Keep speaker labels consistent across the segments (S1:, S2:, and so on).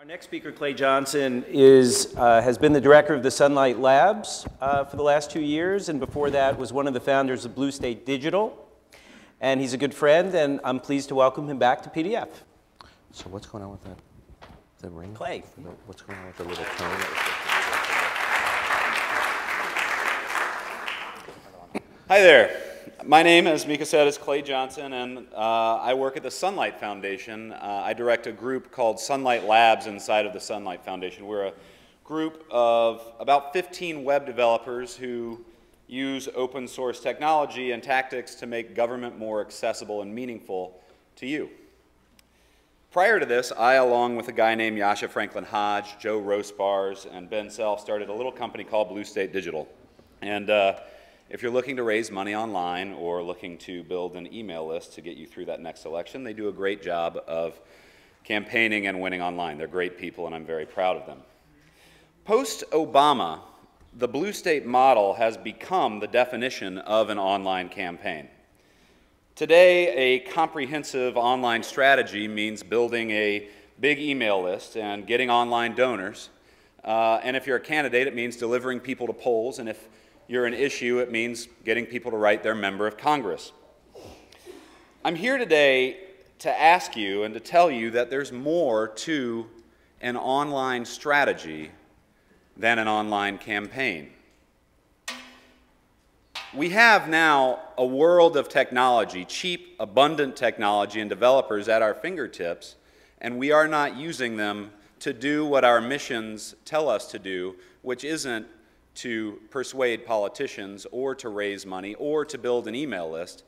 S1: Next speaker, Clay Johnson, has been the director of the Sunlight Labs for the last 2 years, and before that was one of the founders of Blue State Digital. And he's a good friend, and I'm pleased to welcome him back to PdF.
S2: So what's going on with that? The ring?
S1: Clay.
S2: What's going on with the little tone?
S3: Hi there. My name, as Mika said, is Clay Johnson, and I work at the Sunlight Foundation. I direct a group called Sunlight Labs inside of the Sunlight Foundation. We're a group of about 15 web developers who use open source technology and tactics to make government more accessible and meaningful to you. Prior to this, I, along with a guy named Yasha Franklin Hodge, Joe Rosebars, and Ben Self, started a little company called Blue State Digital. And if you're looking to raise money online or looking to build an email list to get you through that next election, they do a great job of campaigning and winning online. They're great people, and I'm very proud of them. Post-Obama, the Blue State model has become the definition of an online campaign. Today, a comprehensive online strategy means building a big email list and getting online donors. And if you're a candidate, it means delivering people to polls. And if you're an issue, it means getting people to write their member of Congress. I'm here today to ask you and to tell you that there's more to an online strategy than an online campaign. We have now a world of technology, cheap, abundant technology and developers at our fingertips, and we are not using them to do what our missions tell us to do, which isn't to persuade politicians or to raise money or to build an email list,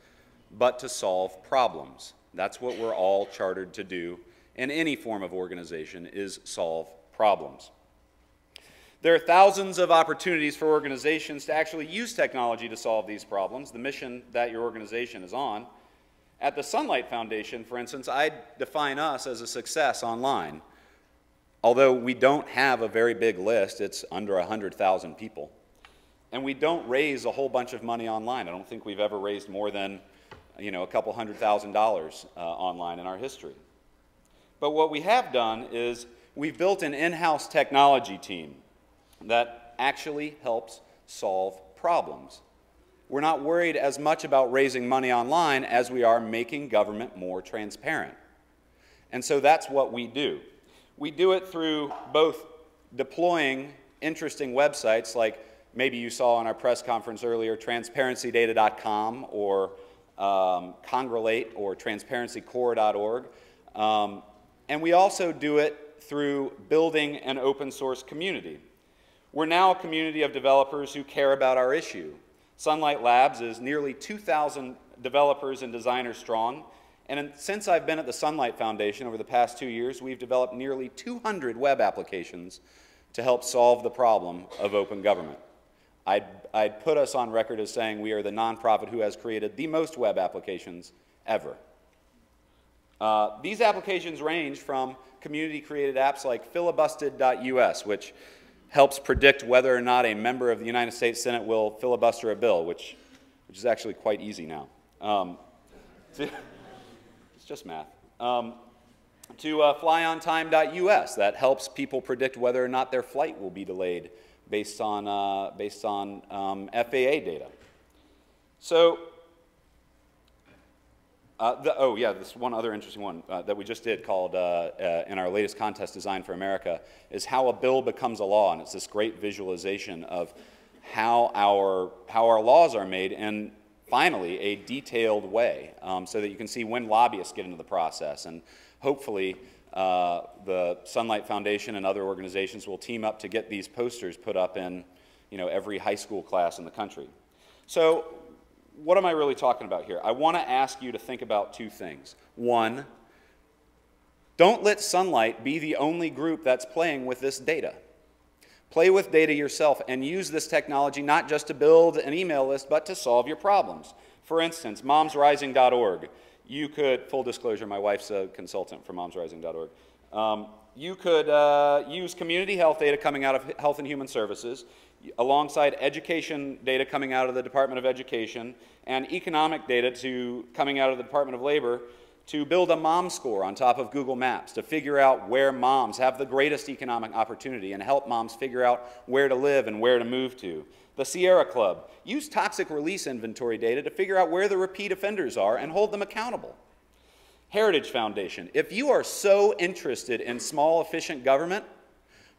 S3: but to solve problems. That's what we're all chartered to do in any form of organization, is solve problems. There are thousands of opportunities for organizations to actually use technology to solve these problems, the mission that your organization is on. At the Sunlight Foundation, for instance, I define us as a success online. Although we don't have a very big list, it's under 100,000 people. And we don't raise a whole bunch of money online. I don't think we've ever raised more than, a couple $100,000 online in our history. But what we have done is we've built an in-house technology team that actually helps solve problems. We're not worried as much about raising money online as we are making government more transparent. And so that's what we do. We do it through both deploying interesting websites like maybe you saw on our press conference earlier, transparencydata.com or Congregate or transparencycorps.org. And we also do it through building an open source community. We're now a community of developers who care about our issue. Sunlight Labs is nearly 2,000 developers and designers strong. And since I've been at the Sunlight Foundation over the past 2 years, we've developed nearly 200 web applications to help solve the problem of open government. I'd put us on record as saying we are the nonprofit who has created the most web applications ever. These applications range from community-created apps like filibusted.us, which helps predict whether or not a member of the United States Senate will filibuster a bill, which is actually quite easy now. It's just math. To flyontime.us, that helps people predict whether or not their flight will be delayed based on FAA data. So, this one other interesting one that we just did called, in our latest contest, Design for America, is how a bill becomes a law, and it's this great visualization of how our laws are made in, finally, a detailed way, so that you can see when lobbyists get into the process. And hopefully, the Sunlight Foundation and other organizations will team up to get these posters put up in every high school class in the country. So what am I really talking about here? I want to ask you to think about two things. One, don't let Sunlight be the only group that's playing with this data. Play with data yourself and use this technology not just to build an email list, but to solve your problems. For instance, momsrising.org. You could, full disclosure, my wife's a consultant for momsrising.org. You could use community health data coming out of Health and Human Services alongside education data coming out of the Department of Education and economic data coming out of the Department of Labor to build a mom score on top of Google Maps to figure out where moms have the greatest economic opportunity and help moms figure out where to live and where to move to. The Sierra Club, use toxic release inventory data to figure out where the repeat offenders are and hold them accountable. Heritage Foundation, if you are so interested in small, efficient government,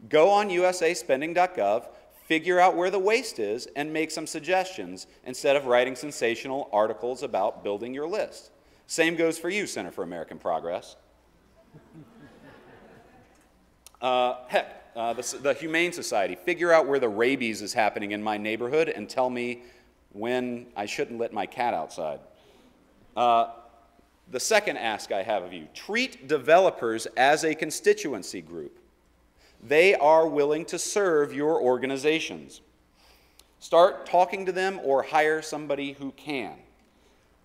S3: go on usaspending.gov, figure out where the waste is, and make some suggestions instead of writing sensational articles about building your list. Same goes for you, Center for American Progress. The Humane Society, figure out where the rabies is happening in my neighborhood and tell me when I shouldn't let my cat outside. The second ask I have of you, treat developers as a constituency group. They are willing to serve your organizations. Start talking to them or hire somebody who can.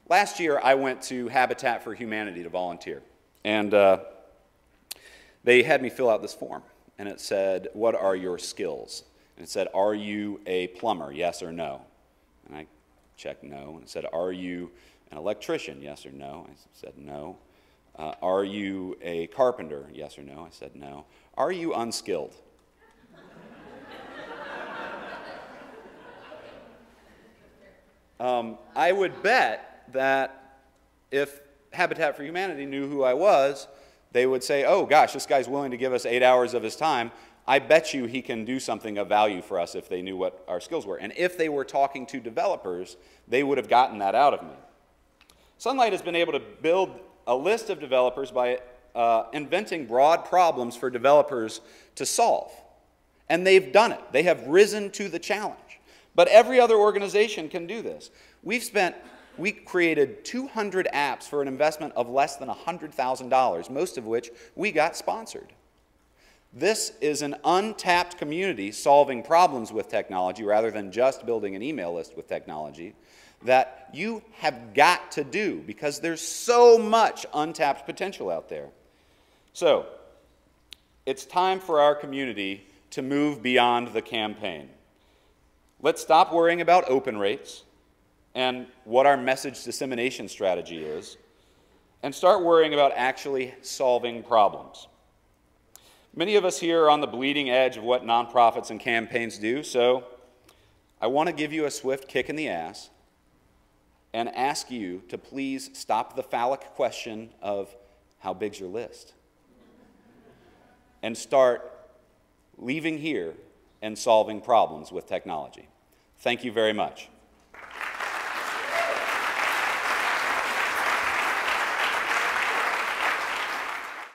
S3: Last year, I went to Habitat for Humanity to volunteer, and they had me fill out this form, and it said, what are your skills? And it said, are you a plumber, yes or no? And I checked no, and it said, are you an electrician, yes or no? I said no. Are you a carpenter, yes or no? I said no. Are you unskilled? I would bet that if Habitat for Humanity knew who I was, they would say, oh gosh, this guy's willing to give us 8 hours of his time. I bet you he can do something of value for us if they knew what our skills were. And if they were talking to developers, they would have gotten that out of me. Sunlight has been able to build a list of developers by inventing broad problems for developers to solve. And they've done it. They have risen to the challenge. But every other organization can do this. We created 200 apps for an investment of less than $100,000, most of which we got sponsored. This is an untapped community solving problems with technology rather than just building an email list with technology that you have got to do because there's so much untapped potential out there. So, it's time for our community to move beyond the campaign. Let's stop worrying about open rates and what our message dissemination strategy is, and start worrying about actually solving problems. Many of us here are on the bleeding edge of what nonprofits and campaigns do, so I want to give you a swift kick in the ass and ask you to please stop the phallic question of how big's your list and start leaving here and solving problems with technology. Thank you very much.